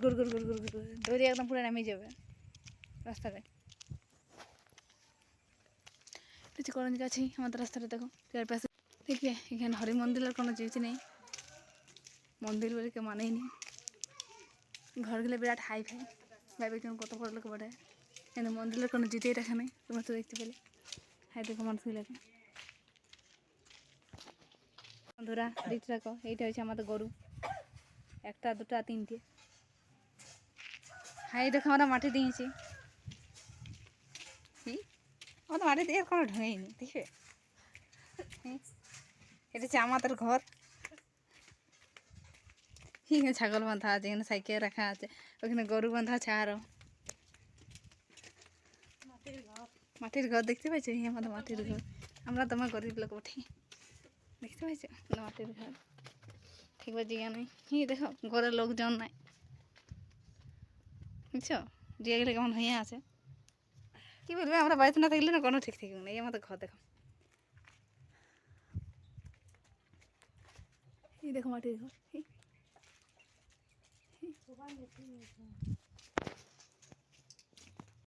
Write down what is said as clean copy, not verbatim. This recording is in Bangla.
গুড় গুড় গুড় গুড় গুড় গুড় দৌড়ে একদম পুরো নামিয়ে যাবে রাস্তাতে। কিছু করঞ্জ গাছি আমাদের রাস্তাটা দেখো চারপাশে দেখবে। এখানে হরি মন্দিরের কোনো জিনিস নেই, মন্দির বলে কেউ মানেই নি। ঘরগুলো বিরাট হাই ফাই, ভাইবে কেমন কত বড় লোক বটে, কিন্তু মন্দিরের কোনো জিতেই রাখা নেই। তোমরা তো দেখতে পেলে হাই দেখো মানুষগুলোকে। বন্ধুরা দেখতে থাকো, এইটা হচ্ছে আমাদের গরু, একটা দুটা তিনটে। হাই দেখো আমরা মাটি দিয়েছি, আমাদের মাটি দিয়ে কোনো ঢোঁয়নি দেখবে। এটা হচ্ছে আমাদের ঘর। এখানে ছাগল বাঁধা আছে, এখানে সাইকেল রাখা আছে, ওখানে গরু বাঁধা আছে। আরও মাটির ঘর দেখতে পাইছো, এই আমাদের মাটির ঘর। আমরা তোমার গরিব লোক উঠি, দেখতে পাইছো মাটির ঘর ঠিক বা জিয়া নাই। দেখো ঘরের লোকজন নাই, বুঝছো জিয়া গেলে কেমন হইয়া আছে। কি বলবে, আমরা বাড়িতে না থাকলে না কোনো ঠিক থাকবে না। এই আমাদের ঘর দেখো, এই দেখো মাটির ঘর।